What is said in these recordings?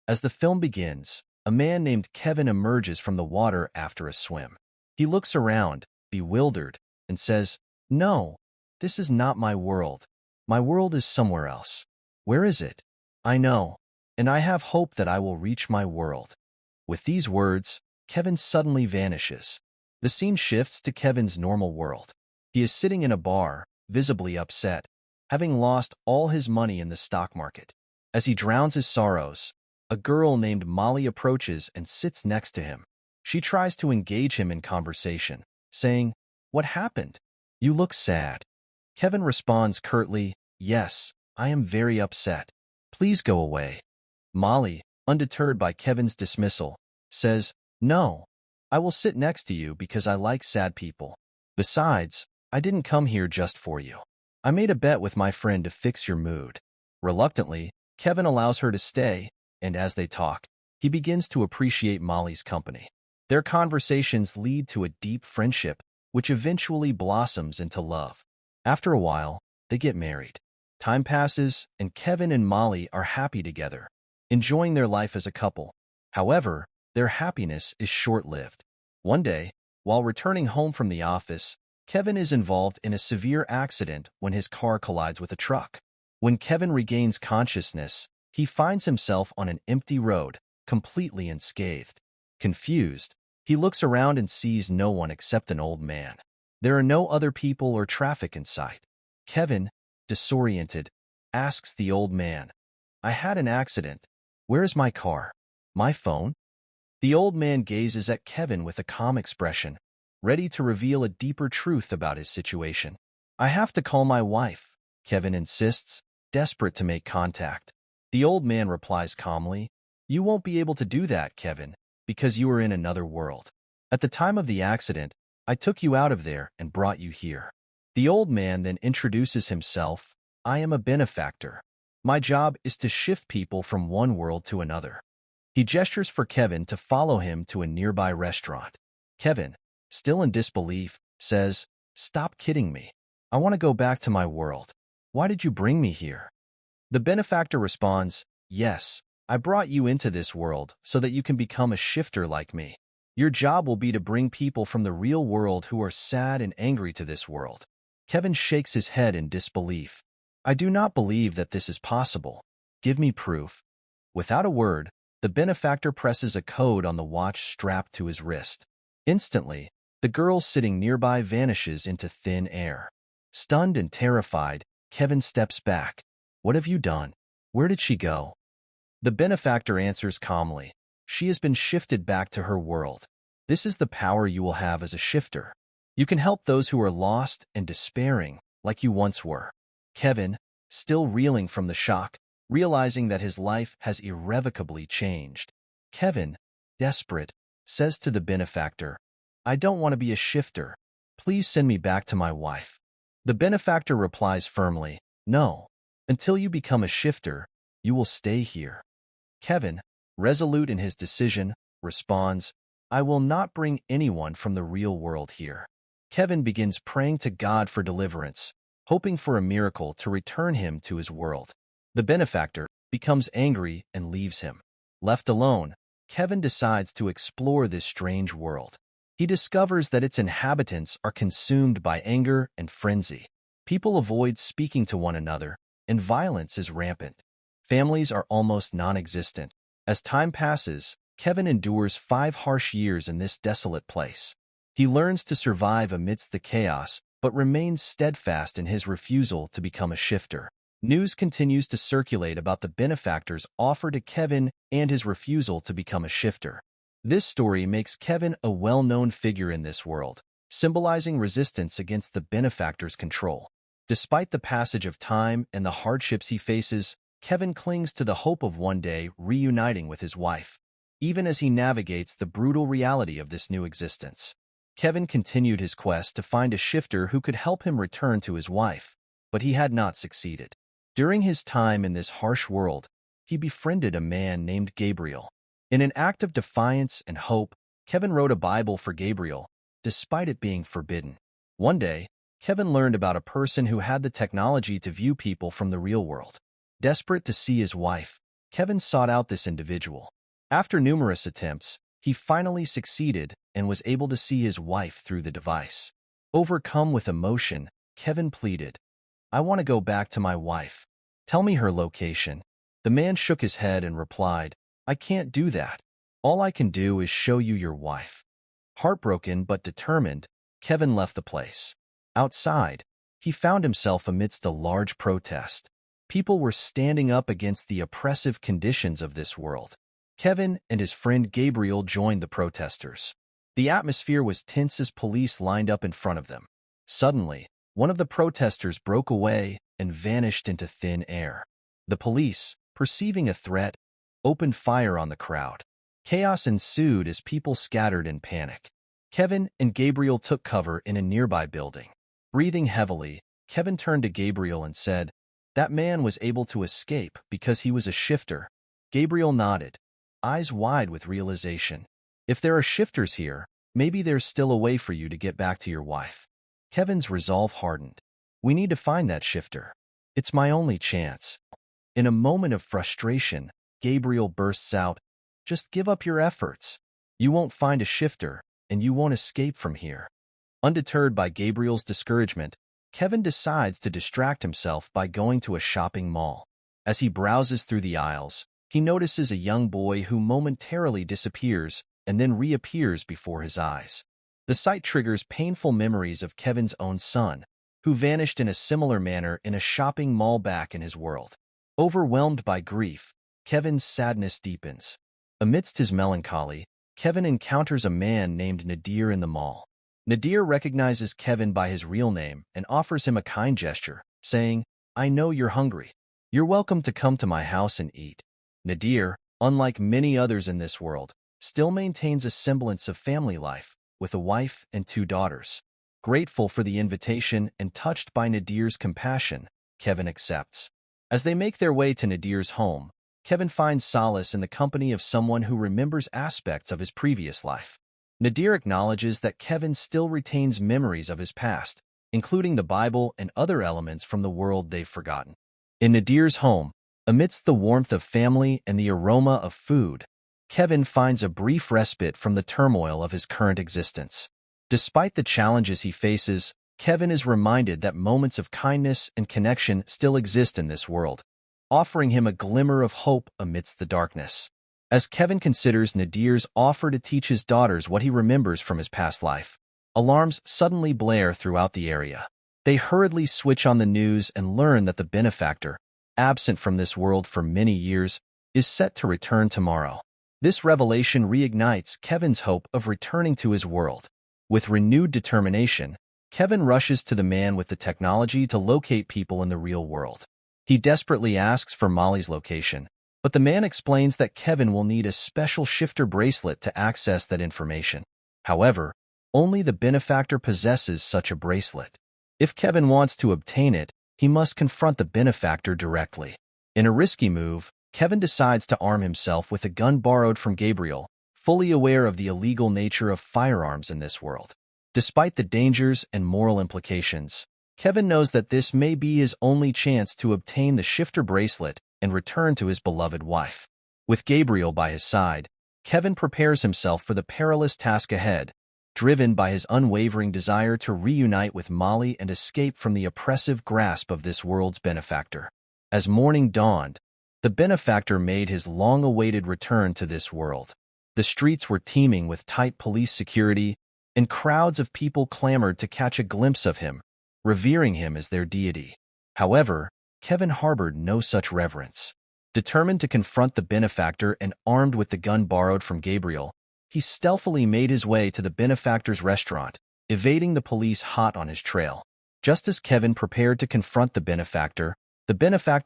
As the film begins, a man named Kevin emerges from the water after a swim. He looks around, bewildered, and says, "No, this is not my world. My world is somewhere else. Where is it? I know, and I have hope that I will reach my world." With these words, Kevin suddenly vanishes. The scene shifts to Kevin's normal world. He is sitting in a bar, visibly upset, having lost all his money in the stock market. As he drowns his sorrows, a girl named Molly approaches and sits next to him. She tries to engage him in conversation, saying, "What happened? You look sad." Kevin responds curtly, "Yes, I am very upset. Please go away." Molly, undeterred by Kevin's dismissal, says, "No, I will sit next to you because I like sad people. Besides, I didn't come here just for you. I made a bet with my friend to fix your mood." Reluctantly, Kevin allows her to stay, and as they talk, he begins to appreciate Molly's company. Their conversations lead to a deep friendship, which eventually blossoms into love. After a while, they get married. Time passes, and Kevin and Molly are happy together, enjoying their life as a couple. However, their happiness is short-lived. One day, while returning home from the office, Kevin is involved in a severe accident when his car collides with a truck. When Kevin regains consciousness, he finds himself on an empty road, completely unscathed. Confused, he looks around and sees no one except an old man. There are no other people or traffic in sight. Kevin, disoriented, asks the old man, "I had an accident. Where is my car? My phone?" The old man gazes at Kevin with a calm expression, ready to reveal a deeper truth about his situation. "I have to call my wife," Kevin insists, desperate to make contact. The old man replies calmly, "You won't be able to do that, Kevin, because you are in another world. At the time of the accident, I took you out of there and brought you here." The old man then introduces himself, "I am a benefactor. My job is to shift people from one world to another." He gestures for Kevin to follow him to a nearby restaurant. Kevin, still in disbelief, says, "Stop kidding me. I want to go back to my world. Why did you bring me here?" The benefactor responds, "Yes, I brought you into this world so that you can become a shifter like me. Your job will be to bring people from the real world who are sad and angry to this world." Kevin shakes his head in disbelief. "I do not believe that this is possible. Give me proof." Without a word, the benefactor presses a code on the watch strapped to his wrist. Instantly, the girl sitting nearby vanishes into thin air. Stunned and terrified, Kevin steps back. "What have you done? Where did she go?" The benefactor answers calmly, "She has been shifted back to her world. This is the power you will have as a shifter. You can help those who are lost and despairing, like you once were." Kevin, still reeling from the shock, realizing that his life has irrevocably changed. Kevin, desperate, says to the benefactor, "I don't want to be a shifter. Please send me back to my wife." The benefactor replies firmly, "No. Until you become a shifter, you will stay here." Kevin, resolute in his decision, responds, "I will not bring anyone from the real world here." Kevin begins praying to God for deliverance, hoping for a miracle to return him to his world. The benefactor becomes angry and leaves him. Left alone, Kevin decides to explore this strange world. He discovers that its inhabitants are consumed by anger and frenzy. People avoid speaking to one another, and violence is rampant. Families are almost non-existent. As time passes, Kevin endures 5 harsh years in this desolate place. He learns to survive amidst the chaos, but remains steadfast in his refusal to become a shifter. News continues to circulate about the benefactor's offer to Kevin and his refusal to become a shifter. This story makes Kevin a well-known figure in this world, symbolizing resistance against the benefactor's control. Despite the passage of time and the hardships he faces, Kevin clings to the hope of one day reuniting with his wife. Even as he navigates the brutal reality of this new existence, Kevin continued his quest to find a shifter who could help him return to his wife, but he had not succeeded. During his time in this harsh world, he befriended a man named Gabriel. In an act of defiance and hope, Kevin wrote a Bible for Gabriel, despite it being forbidden. One day, Kevin learned about a person who had the technology to view people from the real world. Desperate to see his wife, Kevin sought out this individual. After numerous attempts, he finally succeeded and was able to see his wife through the device. Overcome with emotion, Kevin pleaded, "I want to go back to my wife. Tell me her location." The man shook his head and replied, "I can't do that. All I can do is show you your wife." Heartbroken but determined, Kevin left the place. Outside, he found himself amidst a large protest. People were standing up against the oppressive conditions of this world. Kevin and his friend Gabriel joined the protesters. The atmosphere was tense as police lined up in front of them. Suddenly, one of the protesters broke away and vanished into thin air. The police, perceiving a threat, opened fire on the crowd. Chaos ensued as people scattered in panic. Kevin and Gabriel took cover in a nearby building. Breathing heavily, Kevin turned to Gabriel and said, "That man was able to escape because he was a shifter." Gabriel nodded, eyes wide with realization. "If there are shifters here, maybe there's still a way for you to get back to your wife." Kevin's resolve hardened. "We need to find that shifter. It's my only chance." In a moment of frustration, Gabriel bursts out, "Just give up your efforts. You won't find a shifter, and you won't escape from here." Undeterred by Gabriel's discouragement, Kevin decides to distract himself by going to a shopping mall. As he browses through the aisles, he notices a young boy who momentarily disappears and then reappears before his eyes. The sight triggers painful memories of Kevin's own son, who vanished in a similar manner in a shopping mall back in his world. Overwhelmed by grief, Kevin's sadness deepens. Amidst his melancholy, Kevin encounters a man named Nadir in the mall. Nadir recognizes Kevin by his real name and offers him a kind gesture, saying, "I know you're hungry. You're welcome to come to my house and eat." Nadir, unlike many others in this world, still maintains a semblance of family life, with a wife and 2 daughters. Grateful for the invitation and touched by Nadir's compassion, Kevin accepts. As they make their way to Nadir's home, Kevin finds solace in the company of someone who remembers aspects of his previous life. Nadir acknowledges that Kevin still retains memories of his past, including the Bible and other elements from the world they've forgotten. In Nadir's home, amidst the warmth of family and the aroma of food, Kevin finds a brief respite from the turmoil of his current existence. Despite the challenges he faces, Kevin is reminded that moments of kindness and connection still exist in this world, offering him a glimmer of hope amidst the darkness. As Kevin considers Nadir's offer to teach his daughters what he remembers from his past life, alarms suddenly blare throughout the area. They hurriedly switch on the news and learn that the benefactor, absent from this world for many years, is set to return tomorrow. This revelation reignites Kevin's hope of returning to his world. With renewed determination, Kevin rushes to the man with the technology to locate people in the real world. He desperately asks for Molly's location, but the man explains that Kevin will need a special shifter bracelet to access that information. However, only the benefactor possesses such a bracelet. If Kevin wants to obtain it, he must confront the benefactor directly. In a risky move, Kevin decides to arm himself with a gun borrowed from Gabriel, fully aware of the illegal nature of firearms in this world. Despite the dangers and moral implications, Kevin knows that this may be his only chance to obtain the shifter bracelet and return to his beloved wife. With Gabriel by his side, Kevin prepares himself for the perilous task ahead, driven by his unwavering desire to reunite with Molly and escape from the oppressive grasp of this world's benefactor. As morning dawned, the benefactor made his long-awaited return to this world. The streets were teeming with tight police security, and crowds of people clamored to catch a glimpse of him, revering him as their deity. However, Kevin harbored no such reverence. Determined to confront the benefactor and armed with the gun borrowed from Gabriel, he stealthily made his way to the benefactor's restaurant, evading the police hot on his trail. Just as Kevin prepared to confront the benefactor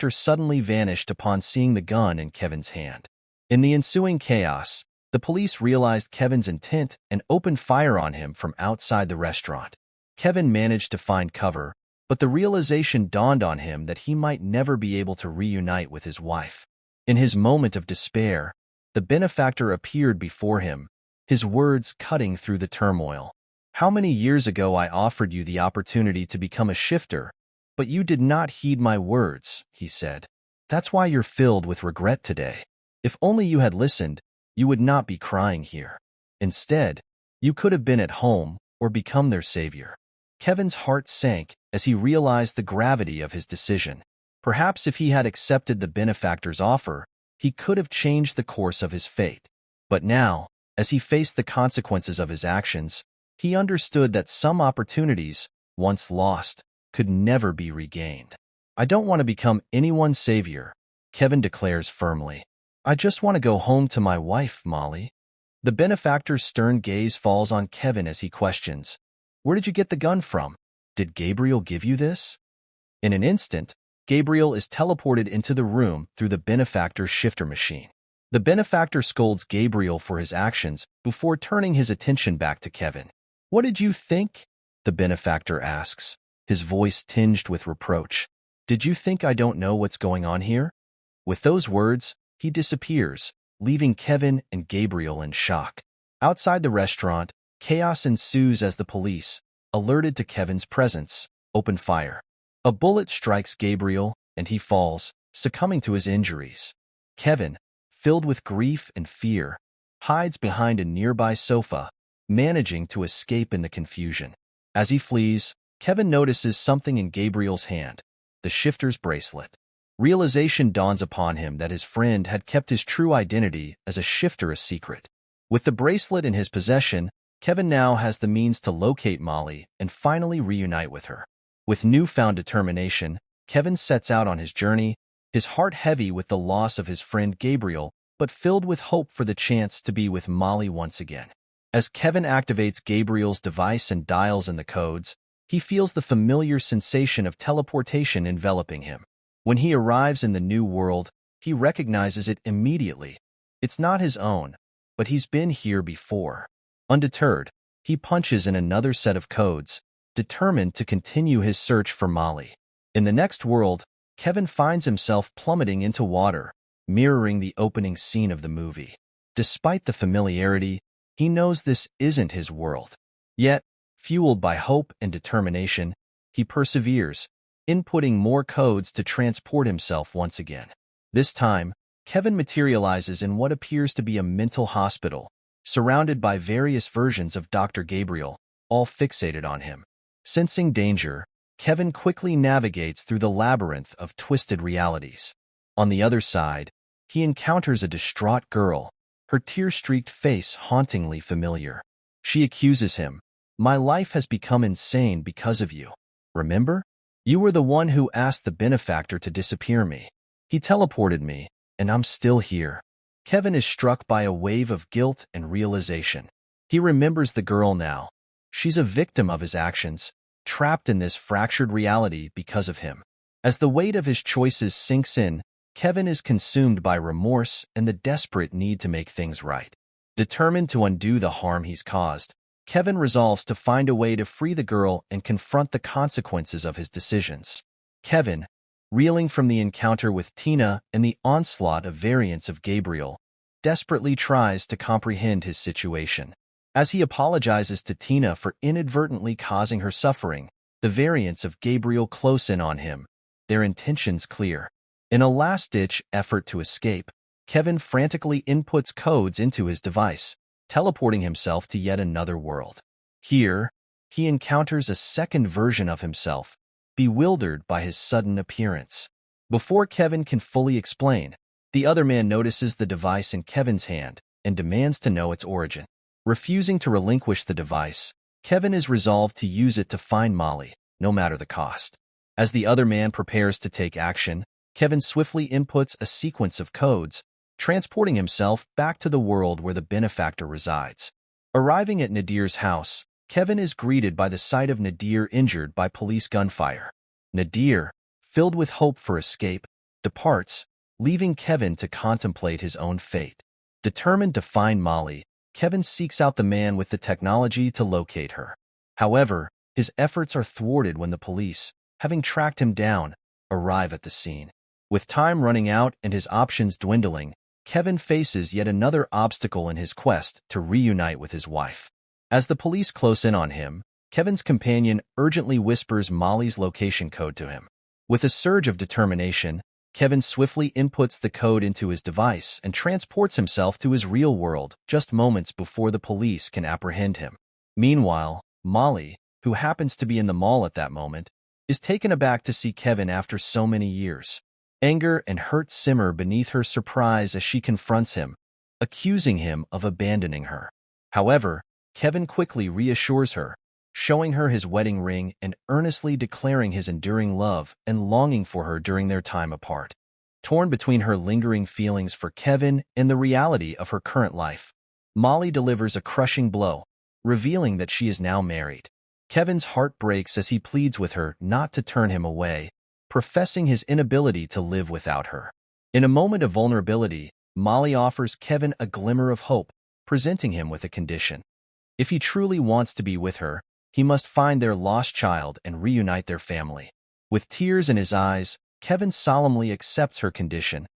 suddenly vanished upon seeing the gun in Kevin's hand. In the ensuing chaos, the police realized Kevin's intent and opened fire on him from outside the restaurant. Kevin managed to find cover, but the realization dawned on him that he might never be able to reunite with his wife. In his moment of despair, the benefactor appeared before him, his words cutting through the turmoil. "How many years ago I offered you the opportunity to become a shifter, but you did not heed my words," he said. That's why you're filled with regret today. If only you had listened, you would not be crying here. Instead, you could have been at home or become their savior. Kevin's heart sank as he realized the gravity of his decision. Perhaps if he had accepted the benefactor's offer, he could have changed the course of his fate. But now, as he faced the consequences of his actions, he understood that some opportunities, once lost, could never be regained. I don't want to become anyone's savior, Kevin declares firmly. I just want to go home to my wife, Molly. The benefactor's stern gaze falls on Kevin as he questions, "Where did you get the gun from? Did Gabriel give you this?" In an instant, Gabriel is teleported into the room through the benefactor's shifter machine. The benefactor scolds Gabriel for his actions before turning his attention back to Kevin. "What did you think?" the benefactor asks, his voice tinged with reproach. "Did you think I don't know what's going on here?" With those words, he disappears, leaving Kevin and Gabriel in shock. Outside the restaurant, chaos ensues as the police, alerted to Kevin's presence, open fire. A bullet strikes Gabriel, and he falls, succumbing to his injuries. Kevin, filled with grief and fear, hides behind a nearby sofa, managing to escape in the confusion. As he flees, Kevin notices something in Gabriel's hand, the shifter's bracelet. Realization dawns upon him that his friend had kept his true identity as a shifter a secret. With the bracelet in his possession, Kevin now has the means to locate Molly and finally reunite with her. With newfound determination, Kevin sets out on his journey, his heart heavy with the loss of his friend Gabriel, but filled with hope for the chance to be with Molly once again. As Kevin activates Gabriel's device and dials in the codes, he feels the familiar sensation of teleportation enveloping him. When he arrives in the new world, he recognizes it immediately. It's not his own, but he's been here before. Undeterred, he punches in another set of codes, determined to continue his search for Molly. In the next world, Kevin finds himself plummeting into water, mirroring the opening scene of the movie. Despite the familiarity, he knows this isn't his world. Yet, fueled by hope and determination, he perseveres, inputting more codes to transport himself once again. This time, Kevin materializes in what appears to be a mental hospital, surrounded by various versions of Dr. Gabriel, all fixated on him. Sensing danger, Kevin quickly navigates through the labyrinth of twisted realities. On the other side, he encounters a distraught girl, her tear-streaked face hauntingly familiar. She accuses him, "My life has become insane because of you. Remember? You were the one who asked the benefactor to disappear me. He teleported me, and I'm still here." Kevin is struck by a wave of guilt and realization. He remembers the girl now. She's a victim of his actions, trapped in this fractured reality because of him. As the weight of his choices sinks in, Kevin is consumed by remorse and the desperate need to make things right. Determined to undo the harm he's caused, Kevin resolves to find a way to free the girl and confront the consequences of his decisions. Kevin, reeling from the encounter with Tina and the onslaught of variants of Gabriel, desperately tries to comprehend his situation. As he apologizes to Tina for inadvertently causing her suffering, the variants of Gabriel close in on him, their intentions clear. In a last-ditch effort to escape, Kevin frantically inputs codes into his device, teleporting himself to yet another world. Here, he encounters a second version of himself, bewildered by his sudden appearance. Before Kevin can fully explain, the other man notices the device in Kevin's hand and demands to know its origin. Refusing to relinquish the device, Kevin is resolved to use it to find Molly, no matter the cost. As the other man prepares to take action, Kevin swiftly inputs a sequence of codes, transporting himself back to the world where the benefactor resides. Arriving at Nadir's house, Kevin is greeted by the sight of Nadir injured by police gunfire. Nadir, filled with hope for escape, departs, leaving Kevin to contemplate his own fate. Determined to find Molly, Kevin seeks out the man with the technology to locate her. However, his efforts are thwarted when the police, having tracked him down, arrive at the scene. With time running out and his options dwindling, Kevin faces yet another obstacle in his quest to reunite with his wife. As the police close in on him, Kevin's companion urgently whispers Molly's location code to him. With a surge of determination, Kevin swiftly inputs the code into his device and transports himself to his real world just moments before the police can apprehend him. Meanwhile, Molly, who happens to be in the mall at that moment, is taken aback to see Kevin after so many years. Anger and hurt simmer beneath her surprise as she confronts him, accusing him of abandoning her. However, Kevin quickly reassures her, showing her his wedding ring and earnestly declaring his enduring love and longing for her during their time apart. Torn between her lingering feelings for Kevin and the reality of her current life, Molly delivers a crushing blow, revealing that she is now married. Kevin's heart breaks as he pleads with her not to turn him away, professing his inability to live without her. In a moment of vulnerability, Molly offers Kevin a glimmer of hope, presenting him with a condition. If he truly wants to be with her, he must find their lost child and reunite their family. With tears in his eyes, Kevin solemnly accepts her condition,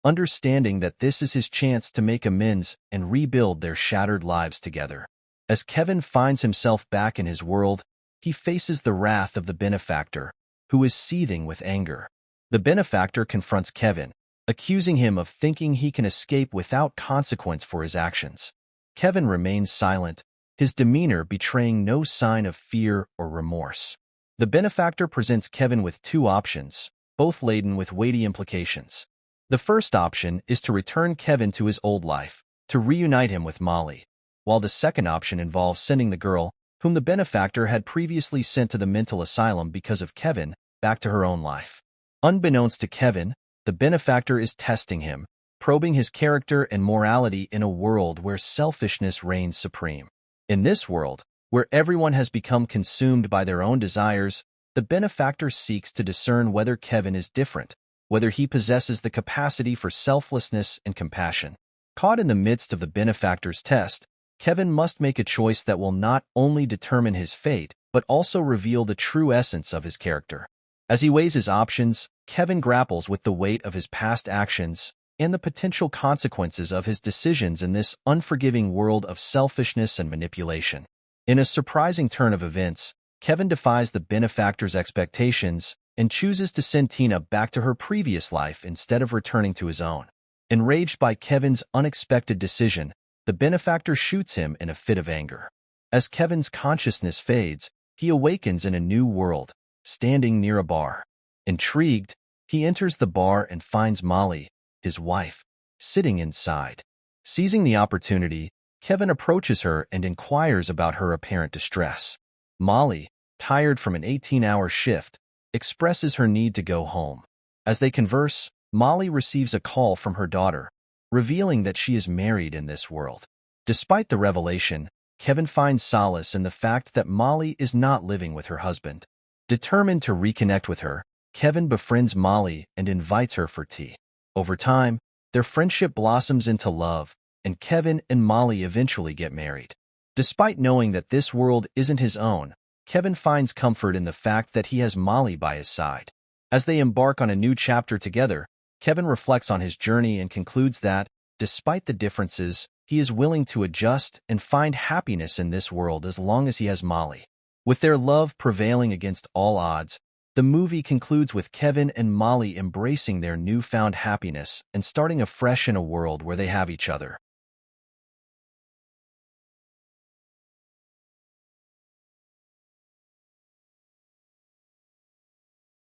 understanding that this is his chance to make amends and rebuild their shattered lives together. As Kevin finds himself back in his world, he faces the wrath of the benefactor, who is seething with anger. The benefactor confronts Kevin, accusing him of thinking he can escape without consequence for his actions. Kevin remains silent, his demeanor betraying no sign of fear or remorse. The benefactor presents Kevin with two options, both laden with weighty implications. The first option is to return Kevin to his old life, to reunite him with Molly, while the second option involves sending the girl, whom the benefactor had previously sent to the mental asylum because of Kevin, back to her own life. Unbeknownst to Kevin, the benefactor is testing him, probing his character and morality in a world where selfishness reigns supreme. In this world, where everyone has become consumed by their own desires, the benefactor seeks to discern whether Kevin is different, whether he possesses the capacity for selflessness and compassion. Caught in the midst of the benefactor's test, Kevin must make a choice that will not only determine his fate, but also reveal the true essence of his character. As he weighs his options, Kevin grapples with the weight of his past actions and the potential consequences of his decisions in this unforgiving world of selfishness and manipulation. In a surprising turn of events, Kevin defies the benefactor's expectations and chooses to send Tina back to her previous life instead of returning to his own. Enraged by Kevin's unexpected decision, the benefactor shoots him in a fit of anger. As Kevin's consciousness fades, he awakens in a new world, standing near a bar. Intrigued, he enters the bar and finds Molly, his wife, sitting inside. Seizing the opportunity, Kevin approaches her and inquires about her apparent distress. Molly, tired from an 18-hour shift, expresses her need to go home. As they converse, Molly receives a call from her daughter, revealing that she is married in this world. Despite the revelation, Kevin finds solace in the fact that Molly is not living with her husband. Determined to reconnect with her, Kevin befriends Molly and invites her for tea. Over time, their friendship blossoms into love, and Kevin and Molly eventually get married. Despite knowing that this world isn't his own, Kevin finds comfort in the fact that he has Molly by his side. As they embark on a new chapter together, Kevin reflects on his journey and concludes that, despite the differences, he is willing to adjust and find happiness in this world as long as he has Molly. With their love prevailing against all odds, the movie concludes with Kevin and Molly embracing their newfound happiness and starting afresh in a world where they have each other.